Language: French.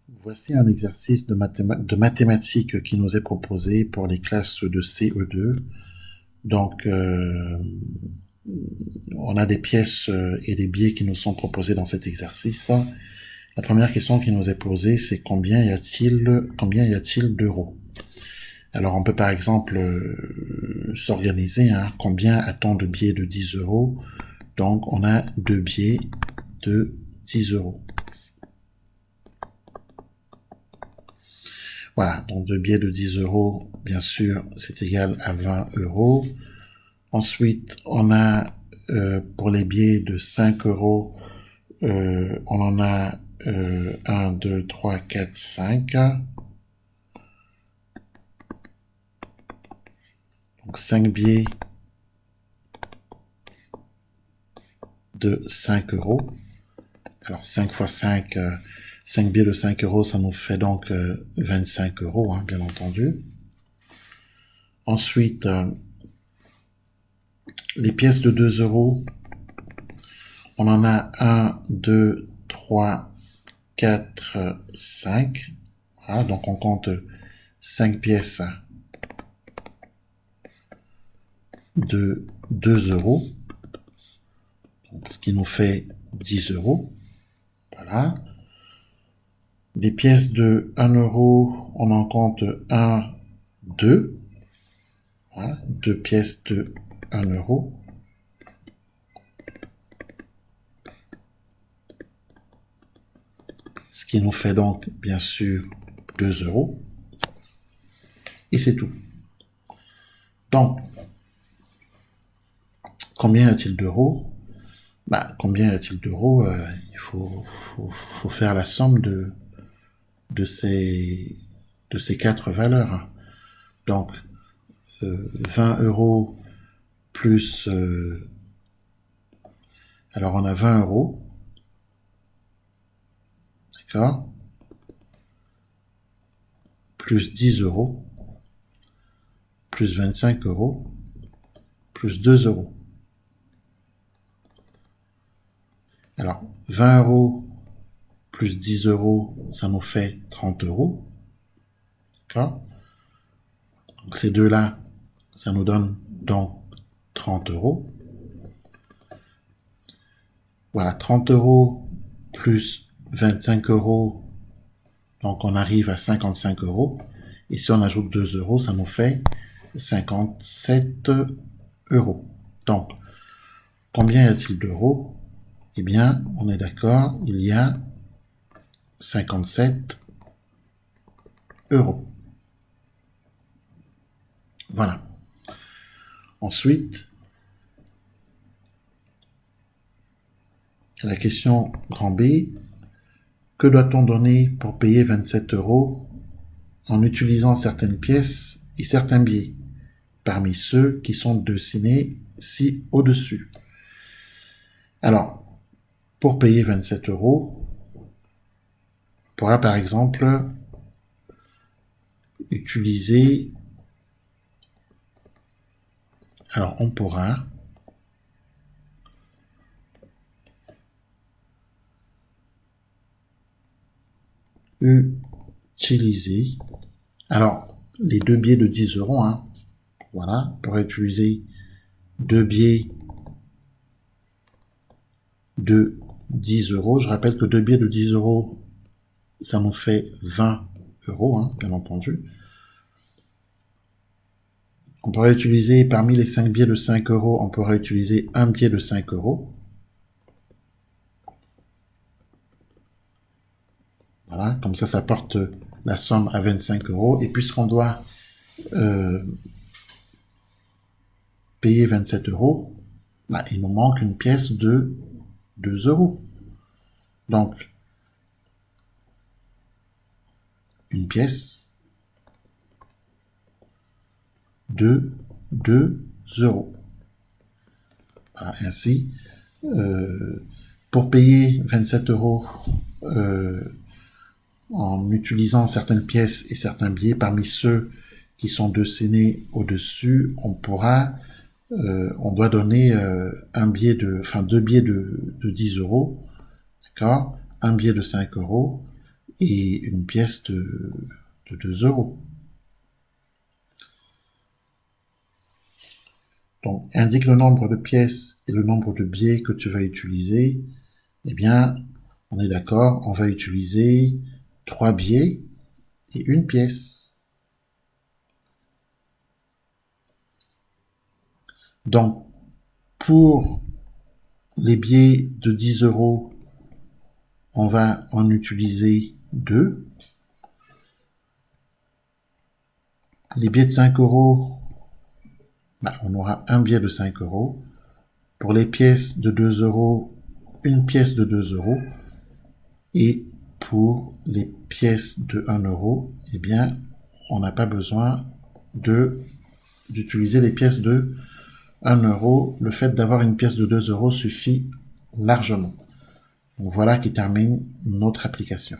Voici un exercice de mathématiques qui nous est proposé pour les classes de CE2. Donc, on a des pièces et des billets qui nous sont proposés dans cet exercice. La première question qui nous est posée, c'est combien y a-t-il d'euros? Alors, on peut par exemple s'organiser. Combien a-t-on de billets de 10 euros? Donc, on a deux billets de 10 euros. Voilà, donc deux billets de 10 euros, bien sûr, c'est égal à 20 euros. Ensuite, on a pour les billets de 5 euros, on en a 1, 2, 3, 4, 5. Donc 5 billets de 5 euros. Alors 5 fois 5, 5 billets de 5 euros, ça nous fait donc 25 euros, bien entendu. Ensuite, les pièces de 2 euros, on en a 1, 2, 3, 4, 5. Voilà, donc on compte 5 pièces de 2 euros, donc ce qui nous fait 10 euros. Voilà. Des pièces de 1 euro, on en compte 1, 2. Voilà, 2 pièces de 1 euro. Ce qui nous fait donc, bien sûr, 2 euros. Et c'est tout. Donc, combien y a-t-il d'euros? Combien y a-t-il d'euros? Il faut faire la somme de ces quatre valeurs. Donc, 20 euros plus... alors, on a 20 euros. D'accord? Plus 10 euros. Plus 25 euros. Plus 2 euros. Alors, 20 euros plus 10 euros, ça nous fait 30 euros. D'accord? Donc, ces deux-là, ça nous donne donc 30 euros. Voilà, 30 euros plus 25 euros, donc on arrive à 55 euros. Et si on ajoute 2 euros, ça nous fait 57 euros. Donc, combien y a-t-il d'euros? Eh bien, on est d'accord, il y a 57 euros. Voilà. Ensuite, la question grand B, que doit-on donner pour payer 27 euros en utilisant certaines pièces et certains billets, parmi ceux qui sont dessinés ci au-dessus? Alors, pour payer 27 euros, on pourra par exemple utiliser... Alors, on pourra utiliser... Alors, les deux billets de 10 euros, voilà, on pourrait utiliser deux billets de 10 euros. Je rappelle que deux billets de 10 euros, ça nous fait 20 euros, bien entendu. On pourrait utiliser, parmi les 5 billets de 5 euros, on pourrait utiliser un billet de 5 euros. Voilà, comme ça porte la somme à 25 euros. Et puisqu'on doit payer 27 euros, il nous manque une pièce de 2 euros. Donc, une pièce de 2 euros. Voilà, ainsi, pour payer 27 euros en utilisant certaines pièces et certains billets, parmi ceux qui sont dessinés au-dessus, on doit donner deux billets de 10 euros, d'accord, un billet de 5 euros et une pièce de 2 euros. Donc, indique le nombre de pièces et le nombre de billets que tu vas utiliser. Eh bien, on est d'accord, on va utiliser 3 billets et une pièce. Donc, pour les billets de 10 euros, on va en utiliser 2. Les billets de 5 euros, on aura un billet de 5 euros. Pour les pièces de 2 euros, une pièce de 2 euros. Et pour les pièces de 1 euro, eh bien, on n'a pas besoin d'utiliser les pièces de 1 euro. Le fait d'avoir une pièce de 2 euros suffit largement. Donc voilà qui termine notre application.